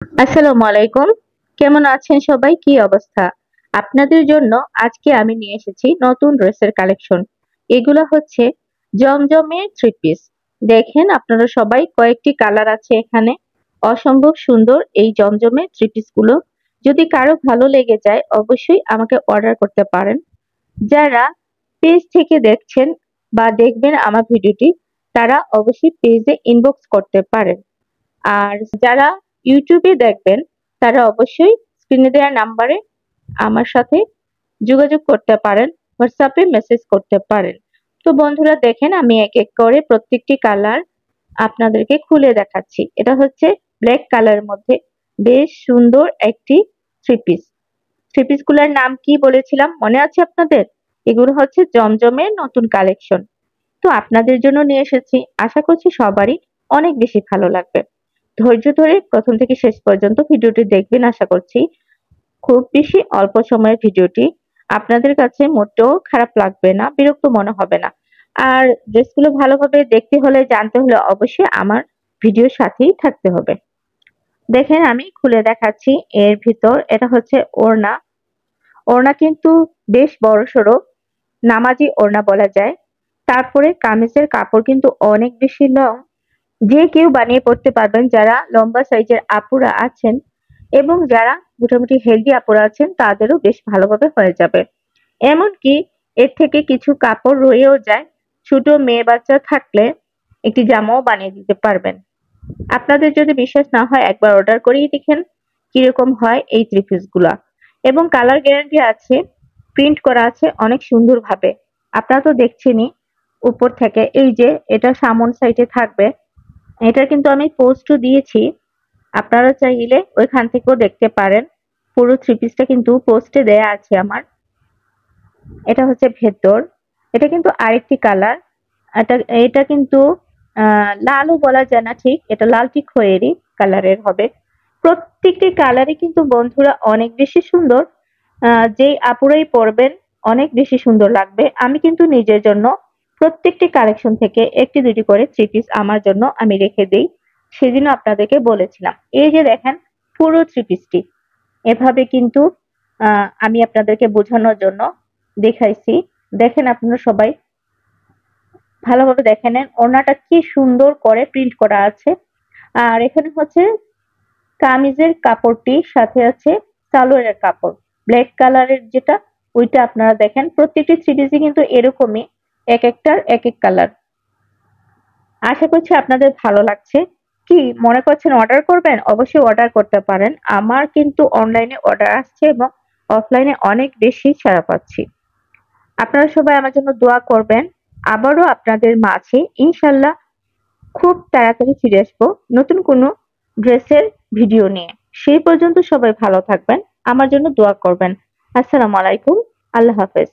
আসসালামু আলাইকুম। কেমন আছেন সবাই? কি অবস্থা? আপনাদের জন্য আজকে আমি নিয়ে এসেছি নতুন ড্রেসের কালেকশন। এগুলো হচ্ছে জমজমের থ্রি পিস। দেখেন আপনারা সবাই কয়েকটি কালার আছে এখানে। অসম্ভব সুন্দর এই জমজমের থ্রি পিস গুলো। যদি কারো ভালো লেগে যায় অবশ্যই আমাকে অর্ডার করতে পারেন। যারা পেজ থেকে দেখছেন বা দেখবেন আমার ভিডিওটি তারা অবশ্যই পেজে ইনবক্স করতে পারেন। আর যারা ইউটিউবে দেখবেন তারা অবশ্যই স্ক্রিনে দেওয়া নাম্বারে আমার সাথে যোগাযোগ করতে পারেন, হোয়াটসঅ্যাপে মেসেজ করতে পারেন। তো বন্ধুরা দেখেন আমি এক এক করে প্রত্যেকটি কালার আপনাদেরকে খুলে দেখাচ্ছি। এটা হচ্ছে ব্ল্যাক কালারের মধ্যে বেশ সুন্দর একটি থ্রি পিস। থ্রি পিস গুলার নাম কি বলেছিলাম মনে আছে আপনাদের? এগুলো হচ্ছে জমজমের নতুন কালেকশন। তো আপনাদের জন্য নিয়ে এসেছি, আশা করছি সবারই অনেক বেশি ভালো লাগবে। ধৈর্য ধরে প্রথম থেকে শেষ পর্যন্ত ভিডিওটি দেখবেন আশা করছি। খুব বেশি অল্প সময়ের ভিডিওটি, আপনাদের কাছে মোটেও খারাপ লাগবে না, বিরক্ত মনে হবে না। আর ড্রেসগুলো ভালোভাবে দেখতে হলে জানতে হলে অবশ্যই আমার ভিডিওর সাথেই থাকতে হবে। দেখেন আমি খুলে দেখাচ্ছি। এর ভিতর এটা হচ্ছে ওড়না। ওড়না কিন্তু বেশ বড়সড়, নামাজি ওড়না বলা যায়। তারপরে কামিজের কাপড় কিন্তু অনেক বেশি লং, যে কেউ বানিয়ে পড়তে পারবেন যারা লম্বা সাইজের আপুরা আছেন, এবং যারা মোটামুটি হেলদি আপুরা আছেন তাদেরও বেশ ভালোভাবে হয়ে যাবে। এমনকি এর থেকে কিছু কাপড় রয়েও যায়, ছোট মেয়ে বাচ্চা থাকলে একটি জামাও বানিয়ে দিতে পারবেন। আপনাদের যদি বিশ্বাস না হয় একবার অর্ডার করেই দেখেন কিরকম হয় এই থ্রি পিস গুলা। এবং কালার গ্যারান্টি আছে, প্রিন্ট করা আছে অনেক সুন্দর ভাবে। আপনারা তো দেখছেনই উপর থেকে, এই যে এটা সামন সাইডে থাকবে। এটা কিন্তু আমি পোস্টও দিয়েছি, আপনারা চাইলে ওইখান থেকেও দেখতে পারেন। পুরো থ্রি পিসটা কিন্তু পোস্টে দেয়া আছে আমার। এটা হচ্ছে ভেতর। এটা কিন্তু আরেকটি কালার। এটা এটা কিন্তু লালও বলা যায় না ঠিক, এটা লালটি খয়েরি কালারের হবে। প্রত্যেকটি কালারই কিন্তু বন্ধুরা অনেক বেশি সুন্দর। যেই আপুরাই পরবেন অনেক বেশি সুন্দর লাগবে। আমি কিন্তু নিজের জন্য প্রত্যেকটি কালেকশন থেকে একটি দুটি করে থ্রি পিস আমার জন্য আমি রেখে দেই। সেদিনও আপনাদেরকে বলেছিলাম। এই যে দেখেন পুরো থ্রি পিসটি এভাবে কিন্তু আমি আপনাদেরকে বোঝানোর জন্য দেখাইছি। দেখেন আপনারা সবাই ভালোভাবে দেখে নেন ওড়নাটা কি সুন্দর করে প্রিন্ট করা আছে। আর এখানে হচ্ছে কামিজের কাপড়টি সাথে আছে সালোয়ারের কাপড়, ব্ল্যাক কালারের যেটা, ওইটা আপনারা দেখেন প্রত্যেকটি থ্রি পিসই কিন্তু এরকমই, এক একটার এক এক কালার। আশা করছি আপনাদের ভালো লাগছে। কি মনে করছেন অর্ডার করবেন? অবশ্যই অর্ডার করতে পারেন। আমার কিন্তু অনলাইনে অর্ডার আসছে এবং অফলাইনে অনেক বেশি সাড়া পাচ্ছি। আপনারা সবাই আমার জন্য দোয়া করবেন। আবারও আপনাদের মাঝে ইনশাল্লাহ খুব তাড়াতাড়ি ফিরে আসবো নতুন কোনো ড্রেসের ভিডিও নিয়ে। সেই পর্যন্ত সবাই ভালো থাকবেন, আমার জন্য দোয়া করবেন। আসসালামু আলাইকুম, আল্লাহ হাফেজ।